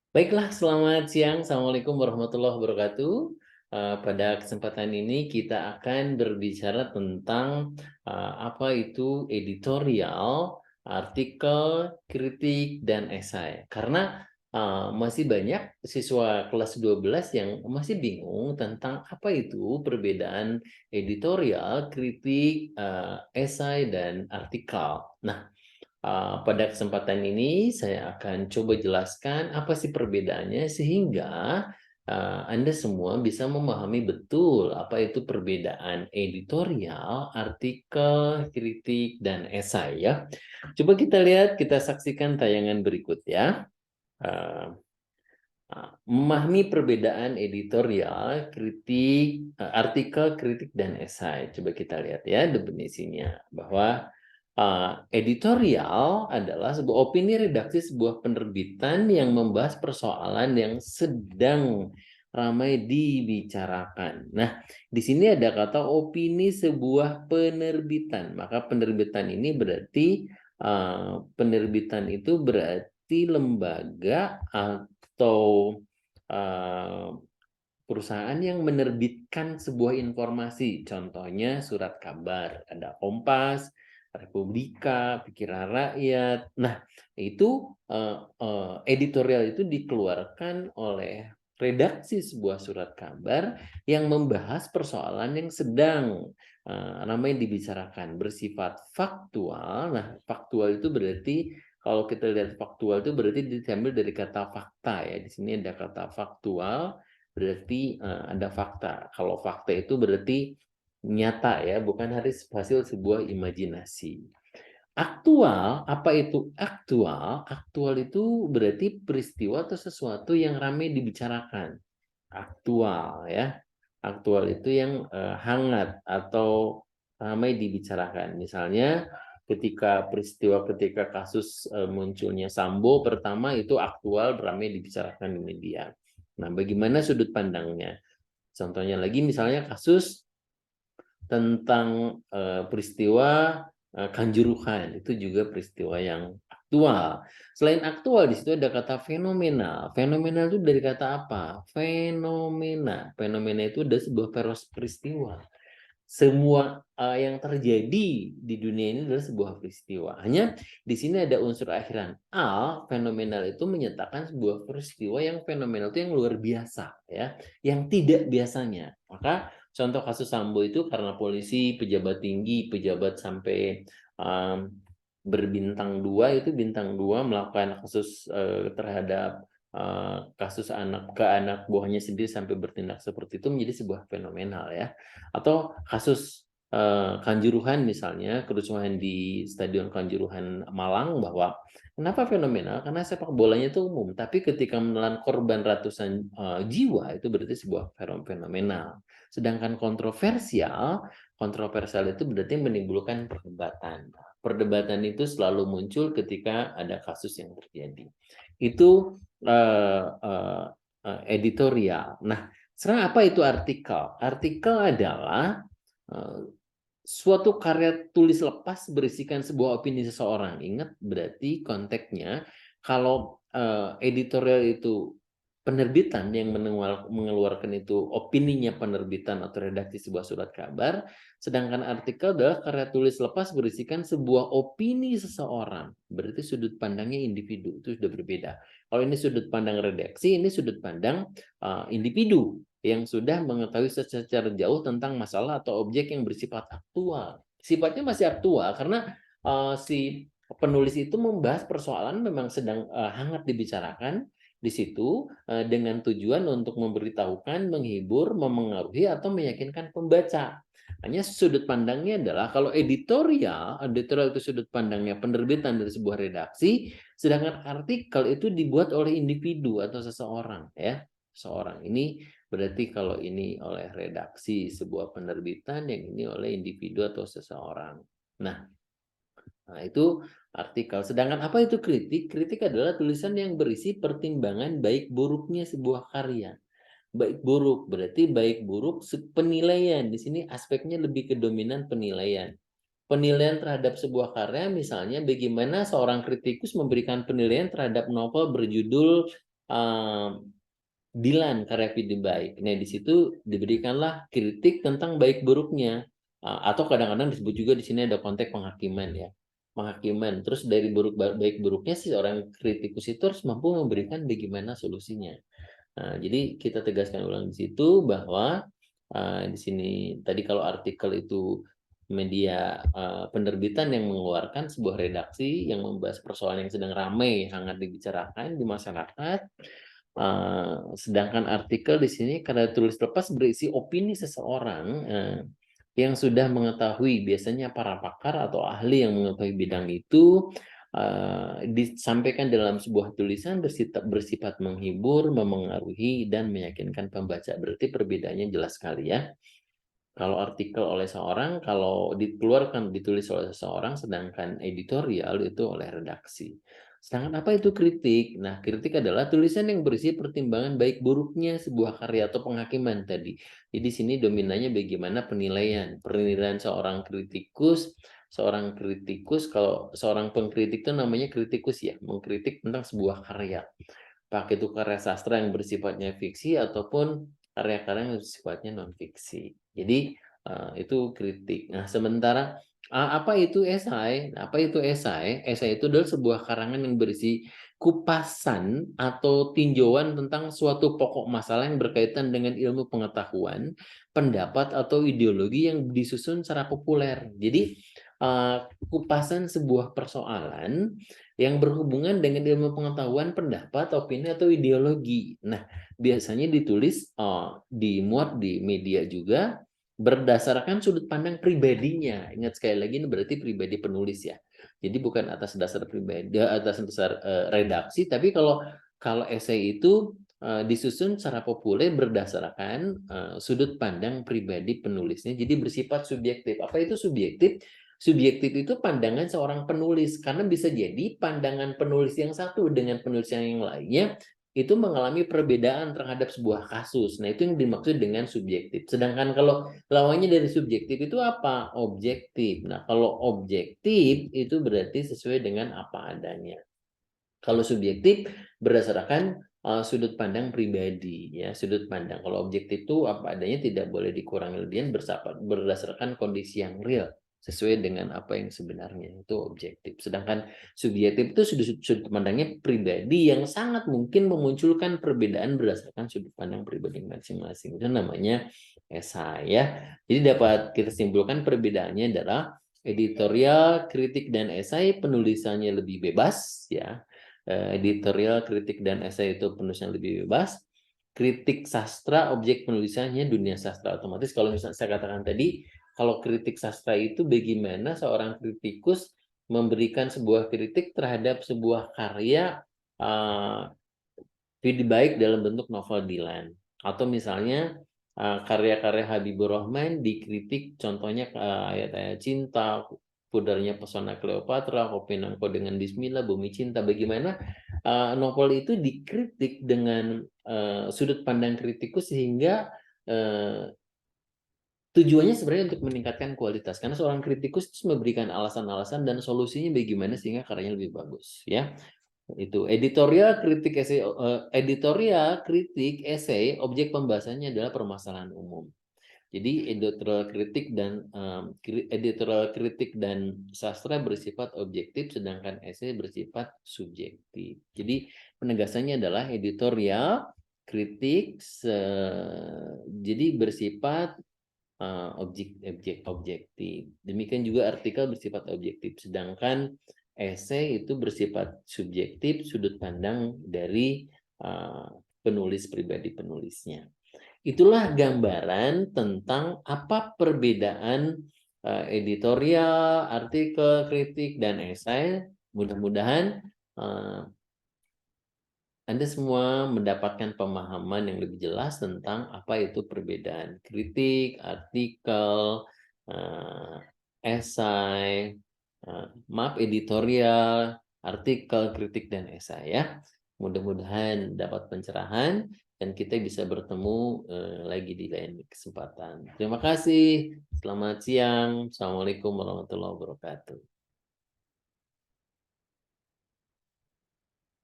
Baiklah, selamat siang. Assalamualaikum warahmatullahi wabarakatuh. Pada kesempatan ini kita akan berbicara tentang apa itu editorial, artikel, kritik, dan esai. Karena masih banyak siswa kelas 12 yang masih bingung tentang apa itu perbedaan editorial, kritik, esai, dan artikel. Nah, pada kesempatan ini saya akan coba jelaskan apa sih perbedaannya sehingga Anda semua bisa memahami betul apa itu perbedaan editorial, artikel, kritik, dan esai ya. Coba kita lihat, kita saksikan tayangan berikut ya. Uh, Memahami perbedaan editorial, kritik, artikel, kritik, dan esai. Coba kita lihat ya definisinya. Bahwa editorial adalah sebuah opini redaksi sebuah penerbitan yang membahas persoalan yang sedang ramai dibicarakan. Nah, di sini ada kata opini sebuah penerbitan. Maka penerbitan ini berarti penerbitan itu berarti lembaga atau uh, perusahaan yang menerbitkan sebuah informasi. Contohnya surat kabar, ada Kompas, Republika, Pikiran Rakyat. Nah, itu editorial itu dikeluarkan oleh redaksi sebuah surat kabar yang membahas persoalan yang sedang ramai dibicarakan, bersifat faktual. Nah, faktual itu berarti kalau kita lihat faktual itu berarti diambil dari kata fakta ya. Di sini ada kata faktual, berarti ada fakta. Kalau fakta itu berarti nyata ya, bukan hasil sebuah imajinasi. Aktual, apa itu aktual? Aktual itu berarti peristiwa atau sesuatu yang ramai dibicarakan. Aktual ya. Aktual itu yang hangat atau ramai dibicarakan. Misalnya ketika kasus munculnya Sambo pertama itu aktual, ramai dibicarakan di media. Nah, bagaimana sudut pandangnya? Contohnya lagi misalnya kasus tentang peristiwa Kanjuruhan, itu juga peristiwa yang aktual. Selain aktual, di situ ada kata fenomenal. Fenomenal itu dari kata apa? Fenomena. Fenomena itu ada sebuah peristiwa. Semua yang terjadi di dunia ini adalah sebuah peristiwa. Hanya di sini ada unsur akhiran. Fenomenal itu menyatakan sebuah peristiwa yang fenomenal itu yang luar biasa, ya, yang tidak biasanya. Maka contoh kasus Sambo itu karena polisi, pejabat tinggi, pejabat sampai um, berbintang 2 itu bintang 2 melakukan kasus terhadap kasus anak buahnya sendiri sampai bertindak seperti itu menjadi sebuah fenomenal ya. Atau kasus Kanjuruhan misalnya, kerusuhan di Stadion Kanjuruhan Malang, bahwa kenapa fenomenal? Karena sepak bolanya itu umum, tapi ketika menelan korban ratusan jiwa itu berarti sebuah fenomenal. Sedangkan kontroversial itu berarti menimbulkan perdebatan. Perdebatan itu selalu muncul ketika ada kasus yang terjadi. Itu editorial. Nah, sekarang apa itu artikel? Artikel adalah suatu karya tulis lepas berisikan sebuah opini seseorang. Ingat, berarti konteksnya kalau editorial itu penerbitan yang mengeluarkan itu opininya penerbitan atau redaksi sebuah surat kabar, sedangkan artikel adalah karya tulis lepas berisikan sebuah opini seseorang. Berarti sudut pandangnya individu, itu sudah berbeda. Kalau ini sudut pandang redaksi, ini sudut pandang individu yang sudah mengetahui secara jauh tentang masalah atau objek yang bersifat aktual. Sifatnya masih aktual karena si penulis itu membahas persoalan memang sedang hangat dibicarakan di situ dengan tujuan untuk memberitahukan, menghibur, memengaruhi atau meyakinkan pembaca. Hanya sudut pandangnya adalah kalau editorial itu sudut pandangnya penerbitan dari sebuah redaksi, sedangkan artikel itu dibuat oleh individu atau seseorang ya. Seorang ini berarti kalau ini oleh redaksi sebuah penerbitan, yang ini oleh individu atau seseorang. Nah, itu artikel. Sedangkan apa itu kritik? Kritik adalah tulisan yang berisi pertimbangan baik buruknya sebuah karya. Baik buruk berarti baik buruk penilaian. Di sini aspeknya lebih ke dominan penilaian. penilaian terhadap sebuah karya, misalnya bagaimana seorang kritikus memberikan penilaian terhadap novel berjudul Dilan karya Fidi Baik. Nah, di situ diberikanlah kritik tentang baik buruknya. Atau kadang-kadang disebut juga di sini ada konteks penghakiman ya. Penghakiman. Terus dari baik buruknya sih seorang kritikus itu harus mampu memberikan bagaimana solusinya. Jadi kita tegaskan ulang di situ bahwa di sini tadi kalau artikel itu media penerbitan yang mengeluarkan sebuah redaksi yang membahas persoalan yang sedang ramai hangat dibicarakan di masyarakat. Sedangkan artikel di sini karena tulis lepas berisi opini seseorang yang sudah mengetahui, biasanya para pakar atau ahli yang mengetahui bidang itu, disampaikan dalam sebuah tulisan bersifat menghibur, memengaruhi, dan meyakinkan pembaca. Berarti perbedaannya jelas sekali ya. Kalau artikel oleh seorang, kalau dikeluarkan, ditulis oleh seseorang, sedangkan editorial itu oleh redaksi. Sedangkan apa itu kritik? Nah, kritik adalah tulisan yang berisi pertimbangan baik buruknya sebuah karya atau penghakiman tadi. Jadi di sini dominannya bagaimana penilaian. Penilaian seorang kritikus, kalau seorang pengkritik itu namanya kritikus ya, mengkritik tentang sebuah karya. Pakai itu karya sastra yang bersifatnya fiksi ataupun karya-karya yang sifatnya non fiksi. Jadi itu kritik. Nah, sementara apa itu esai? Apa itu esai? Esai itu adalah sebuah karangan yang berisi kupasan atau tinjauan tentang suatu pokok masalah yang berkaitan dengan ilmu pengetahuan, pendapat atau ideologi yang disusun secara populer. Jadi kupasan sebuah persoalan yang berhubungan dengan ilmu pengetahuan, pendapat, opini, atau ideologi. Nah, biasanya ditulis, dimuat di media juga berdasarkan sudut pandang pribadinya. Ingat sekali lagi, ini berarti pribadi penulis ya. Jadi bukan atas dasar pribadi, atas dasar redaksi, tapi kalau esai itu disusun secara populer berdasarkan sudut pandang pribadi penulisnya. Jadi bersifat subjektif. Apa itu subjektif? Subjektif itu pandangan seorang penulis, karena bisa jadi pandangan penulis yang satu dengan penulis yang lainnya itu mengalami perbedaan terhadap sebuah kasus. Nah, itu yang dimaksud dengan subjektif. Sedangkan kalau lawannya dari subjektif itu apa? Objektif. Nah, kalau objektif itu berarti sesuai dengan apa adanya. Kalau subjektif berdasarkan sudut pandang pribadi ya, sudut pandang. Kalau objektif itu apa adanya, tidak boleh dikurangi lebihan, berdasarkan kondisi yang real sesuai dengan apa yang sebenarnya, itu objektif. Sedangkan subjektif itu sudut pandangnya pribadi yang sangat mungkin memunculkan perbedaan berdasarkan sudut pandang pribadi masing-masing. Itu namanya esai ya. Jadi dapat kita simpulkan perbedaannya adalah editorial, kritik, dan esai penulisannya lebih bebas ya. Editorial, kritik, dan esai itu penulisan lebih bebas. Kritik sastra, objek penulisannya dunia sastra. Otomatis kalau misalnya saya katakan tadi, kalau kritik sastra itu bagaimana seorang kritikus memberikan sebuah kritik terhadap sebuah karya baik dalam bentuk novel Dilan. Atau misalnya karya-karya Habibur Rahman dikritik, contohnya ayat-ayat cinta, pudarnya pesona Cleopatra, Kopi Nangko dengan Bismillah, Bumi Cinta. Bagaimana novel itu dikritik dengan sudut pandang kritikus sehingga tujuannya sebenarnya untuk meningkatkan kualitas, karena seorang kritikus memberikan alasan-alasan dan solusinya bagaimana sehingga karyanya lebih bagus ya. Itu editorial, kritik, esai, editorial, kritik, esai, objek pembahasannya adalah permasalahan umum. Jadi editorial kritik dan sastra bersifat objektif, sedangkan esai bersifat subjektif. Jadi penegasannya adalah editorial kritik jadi bersifat objektif. Demikian juga artikel bersifat objektif, sedangkan esai itu bersifat subjektif, sudut pandang dari penulis pribadi penulisnya. Itulah gambaran tentang apa perbedaan editorial, artikel, kritik, dan esai. Mudah-mudahan Anda semua mendapatkan pemahaman yang lebih jelas tentang apa itu perbedaan kritik, artikel, esai, editorial, artikel, kritik, dan esai ya. Mudah-mudahan dapat pencerahan. dan kita bisa bertemu lagi di lain kesempatan. Terima kasih. Selamat siang. Assalamualaikum warahmatullahi wabarakatuh.